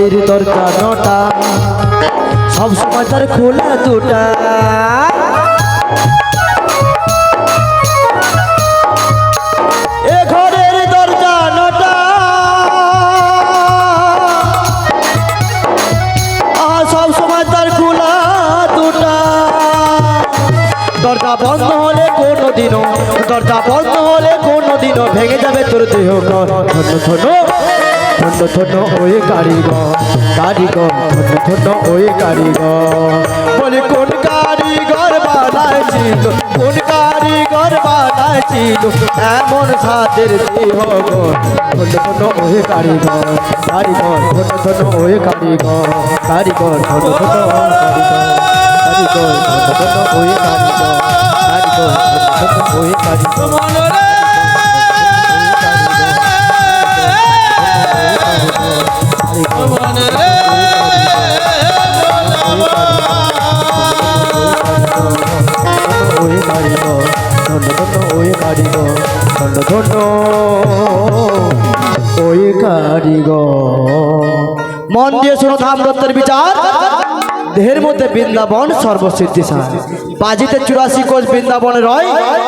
ঘরের দরজা নটা, সব সময় তার খোলা দুটা। এ ঘরের দরজা নটা, সব সময় তার খোলা দুটা। দরজা বন্ধ হলে কোনোদিনও, দরজা বন্ধ হলে কোনোদিনও ভেঙে যাবে তোর দেহ। ধন্য ধন্য ধন্য ধন্য ওই কারিগর, কারিগর ধন্য ধন্য ওই কারিগর। বলে কোন কারিগর বানাইছিল, কোন কারিগর বানাইছিল এমন সাদের দেহ। ধন্য ধন্য ওই কারিগর, কারিগর ধন্য ধন্য ওই কারিগর, কারিগর ধন্য ধন্য কারিগর, কারিগর ধন্য ধন্য ওই কারিগর, কারিগর ধন্য ধন্য ওই কারিগর। মন দিয়ে শোনো ধামদত্তের বিচার। দেহের মধ্যে বৃন্দাবন সর্বসিদ্ধিসার, বাজিতে 84 কোষ বৃন্দাবনে রয়।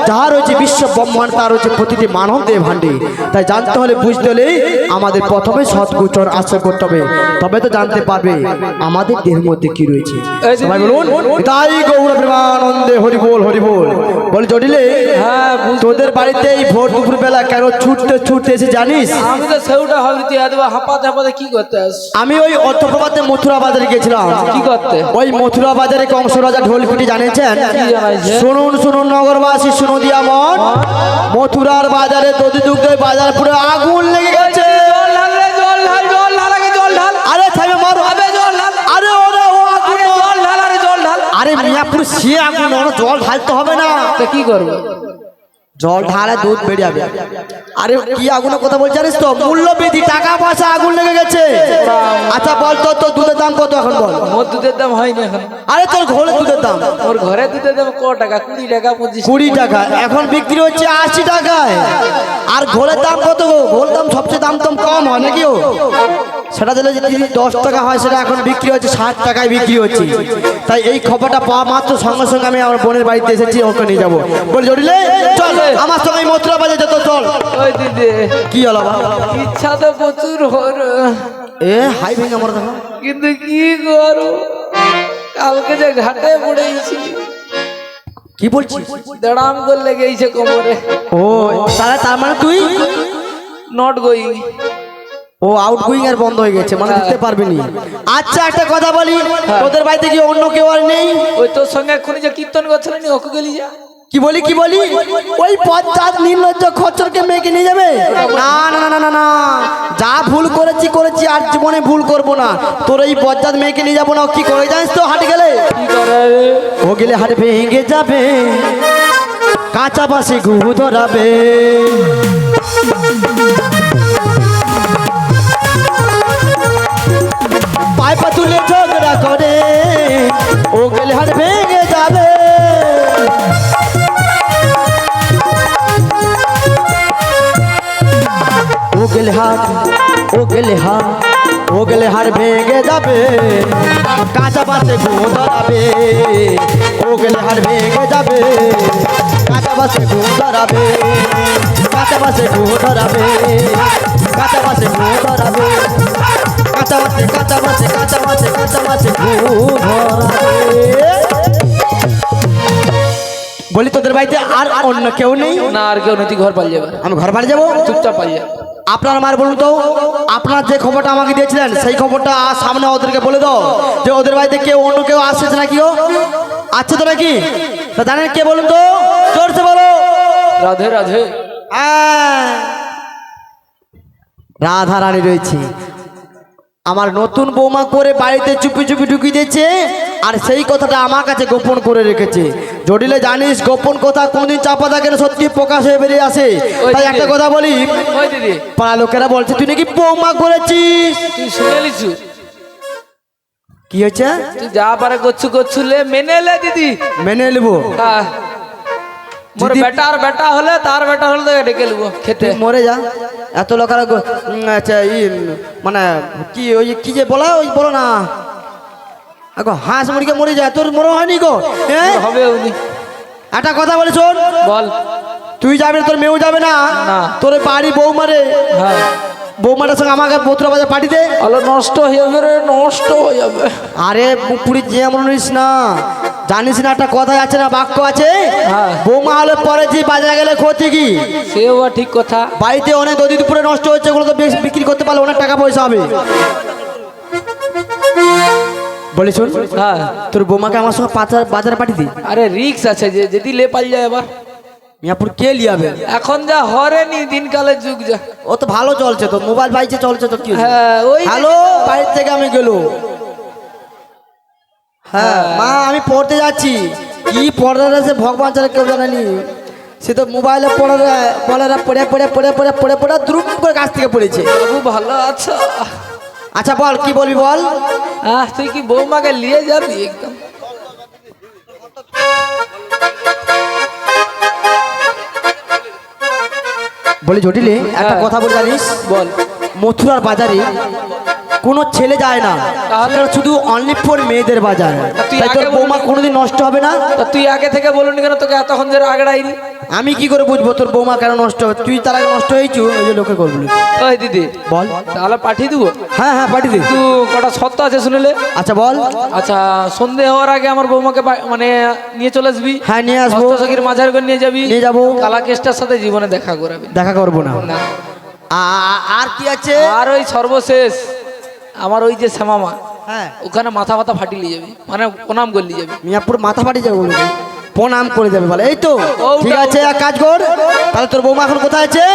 যাহার হচ্ছে বিশ্ব ব্রহ্মাণ্ড, তার হচ্ছে প্রতিটি মানব দেহ ভাণ্ডে। তাই জানতে হলে, বুঝতে হলে আমাদের প্রথমে সৎগোচর আশ্রয় করতে হবে, তবে তো জানতে পারবে আমাদের দেহের মধ্যে কি রয়েছে। সবাই বলুন তাই গৌর প্রেমানন্দে হরি বল, হরি বল। বলে জটিলে, তোদের বাড়িতে এই ভোর দুপুর বেলা কেন ছুটতে ছুটতে এসে জানিস? আমি তো সেউটা হবিতে হাঁপাতে হাঁপাতে কি করতে আস? আমি ওই অর্থপ্রভাতে মথুরা বাজারে গেছিলাম। কি করতে? ওই মথুরা বাজারে কংস রাজা ঢোল পিটি জানিয়েছেন? শুনুন শুনুন নগরবাসী, শুনো দিয়া মন। মথুরার বাজারে দধি দুগ্ধ বাজার পুরো আগুন লেগে গেছে। আরে থামে মারো, আরে ওরে ও আগুন, আরে মিয়াপুর সে আগুন, জল ঢালতে হবে না। তো কি করবো? জল ঢালে দুধ বেড়ে যাবে। আরে কি আগুনের কথা বলছিস জানিস তো? মূল্য বৃদ্ধি, টাকা পয়সা আগুন লেগে গেছে। আচ্ছা বল তো, তোর দুধের দাম কত এখন বল? মোর দুধের দাম হয়নি এখন। আরে তোর ঘরে দুধের দাম? ওর ঘরে দুধের দাম ক টাকা? 20 টাকা 25 20 টাকা। এখন বিক্রি হচ্ছে 80 টাকায়। আর ঘোলের দাম কত গো? ঘোল দাম সবচেয়ে দাম তো কম হয় নাকি? ও সেটা দিলে যদি 10 টাকা হয়, সেটা এখন বিক্রি হচ্ছে 60 টাকায় বিক্রি হচ্ছে। তাই এই খবরটা পাওয়া মাত্র সঙ্গে সঙ্গে আমি আমার বোনের বাড়িতে এসেছি, ওকে নিয়ে যাবো। বলে জড়িলে চল আমার সঙ্গে মথুরা বাজার যেত, চল। ওই দিদি কি হলো বাবা? ইচ্ছা তো প্রচুর হর, এ হাই ভেঙে আমার দেখো। কিন্তু কি করো, কালকে যে ঘাটে পড়েছি, কি বলছিস? দাঁড়াম করলে গেছে কোমরে। ও তার মানে তুই নট গোয়িং, ও আউট গোয়িং এর বন্ধ হয়ে গেছে, মানে দিতে পারবি নি। আচ্ছা একটা কথা বলি, তোদের বাড়িতে কি অন্য কেউ আর নেই? ওই তোর সঙ্গে এক্ষুনি যে কীর্তন করছিলেন ওকে গেলি যা। কি বলি কি বলি? ওই পঞ্চায়েত নির্লজ্জ খচ্চরকে মেয়েকে নিয়ে যাবে? না না না না না, যা ভুল করেছি করেছি, আর জীবনে ভুল করব না। তোর এই পঞ্চায়েত মেয়েকে নিয়ে যাবো না। কি করে জানিস তো? হাটে গেলে কি করে? ও গেলে হাটে ভেঙে যাবে, কাঁচা বাসে ঘু ধরাবে। পাইপা তুলে ঝগড়া করে, ও গেলে হাট ভেঙে যাবে। ও গেলে হাট, ও গেলে হাট, ও গেলে হাট ভেঙে যাবে, কাঁচা বাসে ঘু ধরাবে। ও গেলে হাট ভেঙে যাবে, কাঁচা বাসে ঘু ধরাবে, কাঁচা বাসে ঘু ধরাবে, কাঁচা বাসে ঘু ধরাবে, কাঁচা বাসে কাঁচা বাসে কাঁচা বাসে কাঁচা বাসে ঘু ধরাবে। বলি তোদের বাড়িতে আর অন্য কেউ নেই? না আর কেউ নেই, ঘর পালিয়ে যাবে। আমি ঘর বাড়ি যাবো, চুপচাপ পালিয়ে। আপনার মার বলুন তো, আপনার যে খবরটা আমাকে দিয়েছিলেন সেই খবরটা সামনে ওদেরকে বলে দাও যে ওদের বাড়িতে কেউ অন্য কেউ আসছে নাকি? ও আচ্ছা তো নাকি? তা জানেন কে বলুন তো? জোরসে বলো। রাধে রাধে। রাধা রানী রয়েছে। আমার নতুন বৌমা করে বাড়িতে চুপি চুপি ঢুকিয়ে দিয়েছে, আর সেই কথাটা আমার কাছে গোপন করে রেখেছে। জটিলে জানিস গোপন কথা কোনদিন চাপা থাকে না, সত্যি প্রকাশ হয়ে বেরিয়ে আসে। তাই একটা কথা বলি, ওই দিদি পাড়া লোকেরা বলছে তুই নাকি বৌমা করেছিস। তুই শুনে লিছু? কি হয়েছে? তুই যা পারে করছুলে মেনে লে দিদি। মেনে নেবো। মোর বেটার বেটা হলে তার বেটা হলে তো ডেকে নেবো খেতে। তুই মরে যা, এত লোকের আচ্ছা মানে কি ওই কি যে বলা ওই বলো না, এখন হাঁস মুরগি মরে যায়, তোর মনে হয়নি গো? হ্যাঁ হবে উনি। একটা কথা বলে শোন, বল। তুই যাবে না, তোর মেয়েও যাবে না, না। তোর বাড়ি বৌমারে, হ্যাঁ বৌমাটার সঙ্গে আমাকে বোতরা বাজার পাঠিয়ে দে। আলো নষ্ট হয়ে যাবে রে, নষ্ট হয়ে যাবে। আরে পুকুরি যে এমন নিস না, জানিস না একটা কথা আছে না, বাক্য আছে, হ্যাঁ। বৌমা হলে পরে যে বাজারে গেলে ক্ষতি কি? সেও ঠিক কথা। বাড়িতে অনেক দধি দুপুরে নষ্ট হচ্ছে, ওগুলো তো বিক্রি করতে পারলে অনেক টাকা পয়সা হবে। বলি শোন, হ্যাঁ তোর বৌমাকে আমার সঙ্গে বাজারে পাঠিয়ে দি। আরে রিক্স আছে যে যদি লে পাল যায় এবার। মিয়াপুর কে লিয়াবে? এখন যা হরেনি দিনকালের যুগ যা। ও তো ভালো চলছে, তো মোবাইল বাইছে চলছে তো কি? হ্যাঁ ওই হ্যালো, বাইরে থেকে আমি গেল। হ্যাঁ মা, আমি পড়তে যাচ্ছি। কি পড়াটা সে ভগবান ছাড়া কেউ জানেনি। সে তো মোবাইলে পড়ারা পড়ে পড়ে পড়ে পড়ে পড়ে পড়ে দ্রুম করে গাছ থেকে পড়েছে। বাবু ভালো আছো? আচ্ছা বল, কি বলবি বল। তুই কি বৌমাকে নিয়ে যাবি একদম? বলি জটিলে একটা কথা বলে জানিস? বল। মথুরার বাজারে কোনো ছেলে যায় না, তাহলে? সেটা শুধু অনলি ফর মেয়েদের বাজার। তুই তাই তোর আগে বৌমা বলবি। কোনোদিন নষ্ট হবে না। তা তুই আগে থেকে বলুনি কেন? তোকে এতক্ষণ ধরে আগড়াইনি। আমি কি করে বুঝবো তোর বৌমা কেন নষ্ট হবে? তুই তার আগে নষ্ট হয়েছু, ওই যে লোকে করবি। ওই দিদি বল। তাহলে পাঠিয়ে দেবো। হ্যাঁ হ্যাঁ পাঠিয়ে দে। তুই কটা সত্য আছে শুনলে? আচ্ছা বল। আচ্ছা সন্ধে হওয়ার আগে আমার বৌমাকে মানে নিয়ে চলে আসবি। হ্যাঁ নিয়ে আসবো। সখীর মাঝার করে নিয়ে যাবি। নিয়ে যাবো। কালা কেষ্টার সাথে জীবনে দেখা করাবি। দেখা করবো না। না। আর কি আছে? আর ওই সর্বশেষ আমার ওই যে শ্যামামা, হ্যাঁ ওখানে মাথা মাথা ফাটিয়ে নিয়ে যাবি, মানে প্রণাম করে নিয়ে যাবি। মিয়াপুর মাথা ফাটি যাবে বলে প্রণাম করে যাবে বলে, এই তো ওটা, ঠিক আছে। এক কাজ কর, তাহলে তোর বৌমা এখন কোথায় আছে?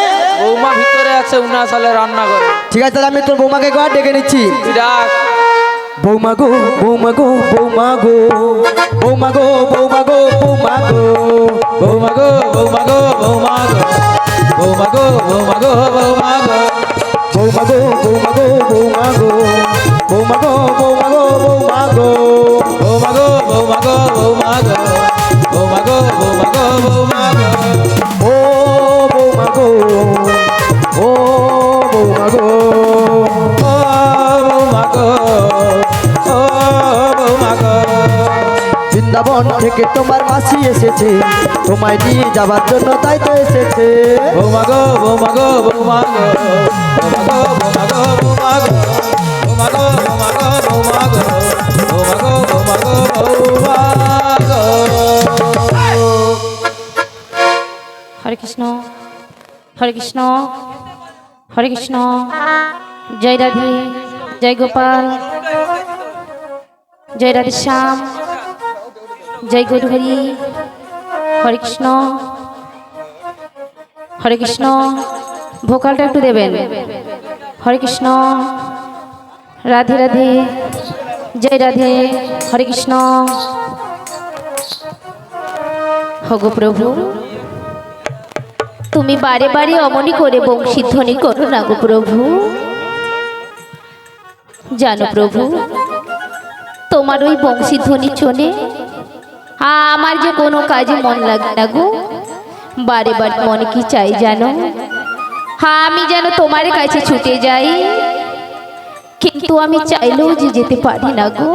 বৌমা ভিতরে আছে, 19 সালে রান্না করে। ঠিক আছে, তাহলে আমি তোর বৌমাকে একবার ডেকে নিচ্ছি। তুই ডাক। বৌমা গো বৌমা গো বৌমা গো, বৌমা গো বৌমা গো বৌমা গো, বৌমা গো বৌমা গো বৌমা গো, বৌমা গো বৌমা গো বৌমা গো, বৌমা গো বৌমা গো বৌমা গো, বৌমা গো বৌমা গো বৌমা গো, বৌমা গো বৌমা গো বৌমা গো, বৌমা গো বৌমা গো বৌমা গো। ও বৌমা গো, ও বৌমা গো, ও বৌমা গো, ও বৌমা গো। বৃন্দাবন থেকে তোমার মাসি এসেছে, তোমায় নিয়ে যাবার জন্য তাই তো এসেছে। বৌমা গো বৌমা গো বৌমা গো, বৌমা গো বৌমা গো বৌমা গো, বৌমা গো বৌমা গো বৌমা গো, বৌমা গো বৌমা গো বৌমা গো। হরে কৃষ্ণ, হরে কৃষ্ণ, হরে কৃষ্ণ। জয় রাধে, জয় গোপাল, জয় রাধে শ্যাম, জয় গৌরহরি। হরে কৃষ্ণ, হরে কৃষ্ণ। ভোকালটা একটু দেবেন। হরে কৃষ্ণ, রাধে রাধে, জয় রাধে, হরে কৃষ্ণ। হগো প্রভু, তুমি বারে বারে অমনি করে বংশীধ্বনি করো না গো প্রভু। জানো প্রভু, তোমার ওই বংশীধ্বনি চলে আমার যে কোনো কাজে মন লাগে না গো। বারে বারে মনে কি চাই জানো? আমি যেন তোমার কাছে ছুটে যাই, কিন্তু আমি চাইলেও যে যেতে পারি না গো।